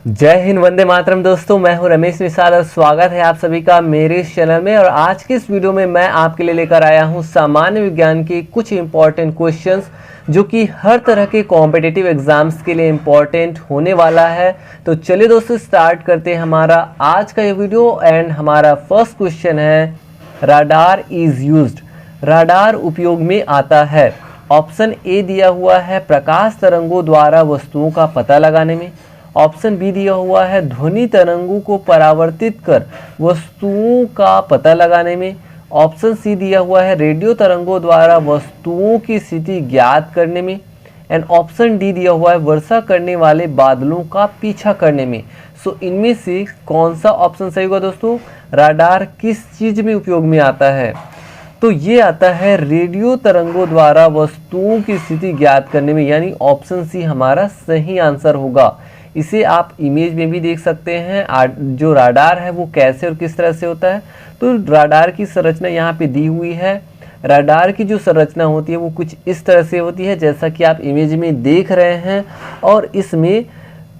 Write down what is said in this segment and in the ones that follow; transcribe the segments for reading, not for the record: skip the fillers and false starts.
जय हिंद, वंदे मातरम। दोस्तों, मैं हूं रमेश निषाद और स्वागत है आप सभी का मेरे इस चैनल में। और आज के इस वीडियो में मैं आपके लिए लेकर आया हूं सामान्य विज्ञान के कुछ इंपॉर्टेंट क्वेश्चंस जो कि हर तरह के कॉम्पिटिटिव एग्जाम्स के लिए इम्पॉर्टेंट होने वाला है। तो चलिए दोस्तों, स्टार्ट करते हैं हमारा आज का ये वीडियो। एंड हमारा फर्स्ट क्वेश्चन है, राडार इज यूज्ड। राडार उपयोग में आता है। ऑप्शन ए दिया हुआ है प्रकाश तरंगों द्वारा वस्तुओं का पता लगाने में। ऑप्शन बी दिया हुआ है ध्वनि तरंगों को परावर्तित कर वस्तुओं का पता लगाने में। ऑप्शन सी दिया हुआ है रेडियो तरंगों द्वारा वस्तुओं की स्थिति ज्ञात करने में। एंड ऑप्शन डी दिया हुआ है वर्षा करने वाले बादलों का पीछा करने में। सो इनमें से कौन सा ऑप्शन सही होगा दोस्तों? राडार किस चीज में उपयोग में आता है? तो ये आता है रेडियो तरंगों द्वारा वस्तुओं की स्थिति ज्ञात करने में, यानी ऑप्शन सी हमारा सही आंसर होगा। इसे आप इमेज में भी देख सकते हैं। जो राडार है वो कैसे और किस तरह से होता है। तो राडार की संरचना यहाँ पे दी हुई है। राडार की जो संरचना होती है वो कुछ इस तरह से होती है जैसा कि आप इमेज में देख रहे हैं। और इसमें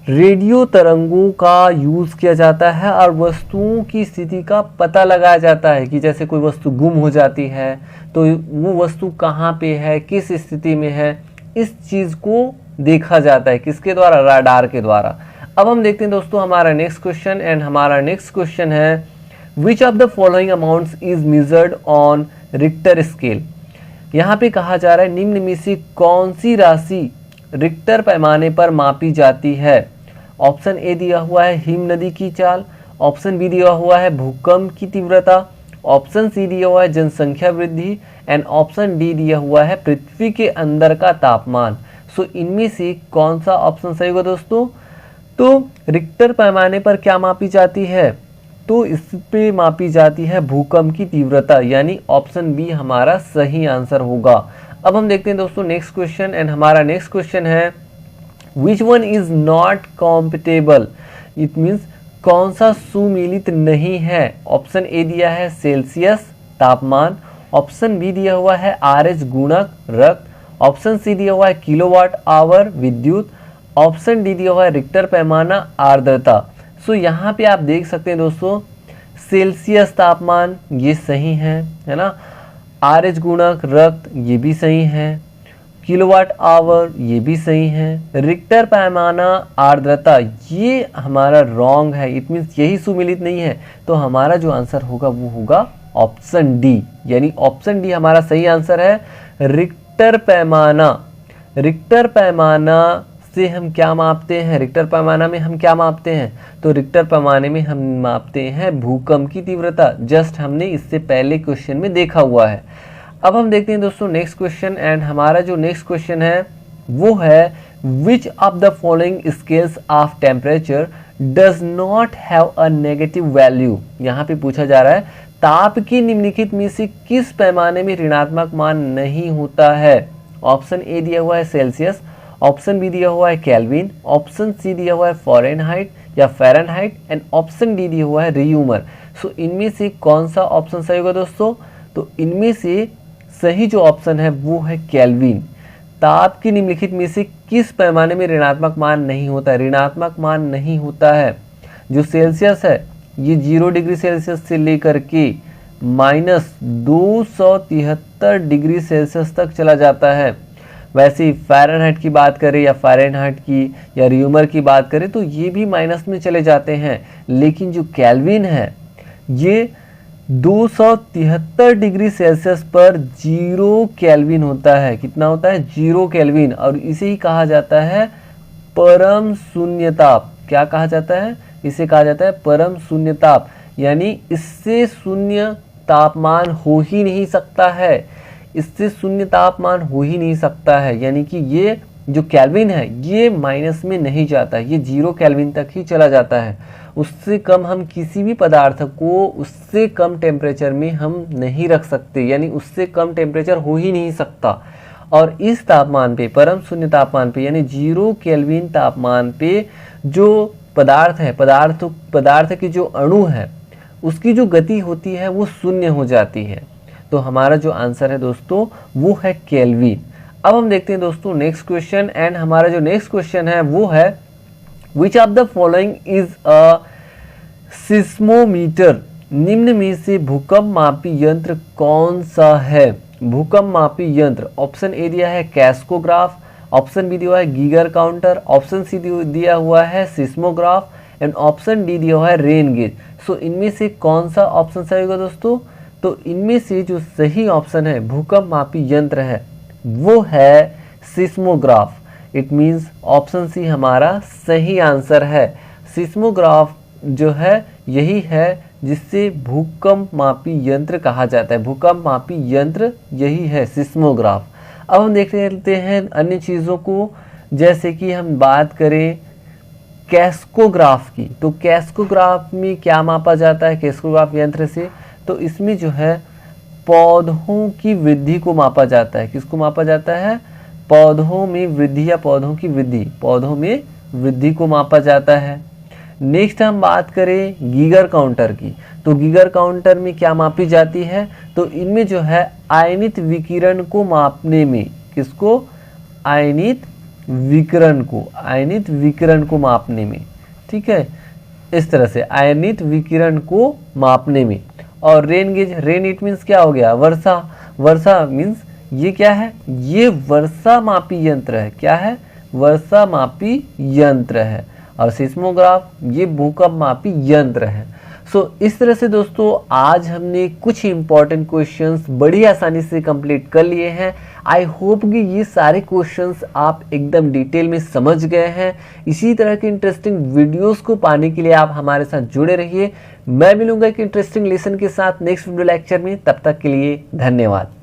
रेडियो तरंगों का यूज़ किया जाता है और वस्तुओं की स्थिति का पता लगाया जाता है कि जैसे कोई वस्तु गुम हो जाती है तो वो वस्तु कहाँ पे है, किस स्थिति में है, इस चीज़ को देखा जाता है। किसके द्वारा? राडार के द्वारा। अब हम देखते हैं दोस्तों हमारा नेक्स्ट क्वेश्चन। एंड हमारा नेक्स्ट क्वेश्चन है, which of the following amounts is measured on Richter scale. यहाँ पे कहा जा रहा है निम्न में से कौन सी राशि रिक्टर पैमाने पर मापी जाती है। ऑप्शन ए दिया हुआ है हिम नदी की चाल। ऑप्शन बी दिया हुआ है भूकंप की तीव्रता। ऑप्शन सी दिया हुआ है जनसंख्या वृद्धि। एंड ऑप्शन डी दिया हुआ है पृथ्वी के अंदर का तापमान। सो इनमें से कौन सा ऑप्शन सही होगा दोस्तों? तो रिक्टर पैमाने पर क्या मापी जाती है? तो इस पे मापी जाती है भूकंप की तीव्रता, यानी ऑप्शन बी हमारा सही आंसर होगा। अब हम देखते हैं दोस्तों नेक्स्ट क्वेश्चन। एंड हमारा नेक्स्ट क्वेश्चन है, which one is not compatible. It means कौन सा सुमेलित नहीं है। ऑप्शन ए दिया है सेल्सियस तापमान। ऑप्शन बी दिया हुआ है RH गुणक रक्त। ऑप्शन सी दिया हुआ है किलोवाट आवर विद्युत। ऑप्शन डी दिया हुआ है रिक्टर पैमाना आर्द्रता। सो यहाँ पे आप देख सकते हैं दोस्तों सेल्सियस तापमान ये सही है ना। RH गुणक रक्त ये भी सही है। किलोवाट आवर ये भी सही है। रिक्टर पैमाना आर्द्रता ये हमारा रॉन्ग है। इट मीन्स यही सुमेलित नहीं है। तो हमारा जो आंसर होगा वो होगा ऑप्शन डी, यानी ऑप्शन डी हमारा सही आंसर है। रिक्टर पैमाना, रिक्टर पैमाना से हम क्या मापते हैं? रिक्टर पैमाना में हम क्या मापते हैं? तो रिक्टर पैमाने में हम मापते हैं भूकंप की तीव्रता। जस्ट हमने इससे पहले क्वेश्चन में देखा हुआ है। अब हम देखते हैं दोस्तों नेक्स्ट क्वेश्चन। एंड हमारा जो नेक्स्ट क्वेश्चन है वो है, which of the following scales of temperature does not have a negative value. यहाँ पे पूछा जा रहा है ताप की निम्नलिखित में से किस पैमाने में ऋणात्मक मान नहीं होता है। ऑप्शन ए दिया हुआ है सेल्सियस। ऑप्शन बी दिया हुआ है केल्विन। ऑप्शन सी दिया हुआ है फ़ारेनहाइट या फ़ारेनहाइट। एंड ऑप्शन डी दिया हुआ है रियूमर। सो इनमें से कौन सा ऑप्शन सही होगा दोस्तों? तो इनमें से सही जो ऑप्शन है वो है केल्विन। ताप की निम्नलिखित में से किस पैमाने में ऋणात्मक मान नहीं होता है? ऋणात्मक मान नहीं होता है। जो सेल्सियस है ये 0 डिग्री सेल्सियस से लेकर के -273 डिग्री सेल्सियस तक चला जाता है। वैसे ही फ़ारेनहाइट की बात करें या फ़ारेनहाइट की या रियूमर की बात करें तो ये भी माइनस में चले जाते हैं। लेकिन जो केल्विन है ये 273 डिग्री सेल्सियस पर 0 केल्विन होता है। कितना होता है? 0 केल्विन। और इसे ही कहा जाता है परम शून्य ताप। क्या कहा जाता है? इसे कहा जाता है परम शून्य ताप, यानी इससे शून्य तापमान हो ही नहीं सकता है। इससे शून्य तापमान हो ही नहीं सकता है, यानी कि ये जो केल्विन है ये माइनस में नहीं जाता है, ये 0 केल्विन तक ही चला जाता है। उससे कम हम किसी भी पदार्थ को उससे कम टेम्परेचर में हम नहीं रख सकते, यानी उससे कम टेम्परेचर हो ही नहीं सकता। और इस तापमान पे, परम शून्य तापमान पे, यानी 0 केल्विन तापमान पे जो पदार्थ है, पदार्थ की जो अणु है उसकी जो गति होती है वो शून्य हो जाती है। तो हमारा जो आंसर है दोस्तों वो है केल्विन। अब हम देखते हैं दोस्तों नेक्स्ट क्वेश्चन। एंड हमारा जो नेक्स्ट क्वेश्चन है वो है, which of the following is a seismometer, निम्न में से भूकंप मापी यंत्र कौन सा है? भूकंप मापी यंत्र, ऑप्शन ए दिया है कैस्कोग्राफ, ऑप्शन बी दिया है गीगर काउंटर, ऑप्शन सी दिया हुआ है सिस्मोग्राफ एंड ऑप्शन डी दिया हुआ है रेन गेज। सो इनमें से कौन सा ऑप्शन सही होगा दोस्तों? तो इनमें से जो सही ऑप्शन है भूकंप मापी यंत्र है वो है seismograph. It means option C हमारा सही आंसर है। सिस्मोग्राफ जो है यही है जिससे भूकंप मापी यंत्र कहा जाता है। भूकंप मापी यंत्र यही है सिस्मोग्राफ। अब हम देख लेते हैं अन्य चीज़ों को, जैसे कि हम बात करें कैस्कोग्राफ की। तो कैस्कोग्राफ में क्या मापा जाता है कैस्कोग्राफ यंत्र से? तो इसमें जो है पौधों की वृद्धि को मापा जाता है। किसको मापा जाता है? पौधों में वृद्धि या पौधों की वृद्धि, पौधों में वृद्धि को मापा जाता है। नेक्स्ट हम बात करें गीगर काउंटर की। तो गीगर काउंटर में क्या मापी जाती है? तो इनमें जो है आयनित विकिरण को मापने में, किसको? आयनित विकिरण को मापने में, ठीक है, इस तरह से आयनित विकिरण को मापने में। और rain gauge, rain it means क्या हो गया? वर्षा। वर्षा मीन्स ये क्या है? ये वर्षा मापी यंत्र है। क्या है? वर्षा मापी यंत्र है। और सिस्मोग्राफ ये भूकंप मापी यंत्र है। सो इस तरह से दोस्तों आज हमने कुछ इंपॉर्टेंट क्वेश्चंस बड़ी आसानी से कंप्लीट कर लिए हैं। आई होप कि ये सारे क्वेश्चंस आप एकदम डिटेल में समझ गए हैं। इसी तरह के इंटरेस्टिंग वीडियोस को पाने के लिए आप हमारे साथ जुड़े रहिए। मैं मिलूंगा एक इंटरेस्टिंग लेसन के साथ नेक्स्ट वीडियो लेक्चर में। तब तक के लिए धन्यवाद।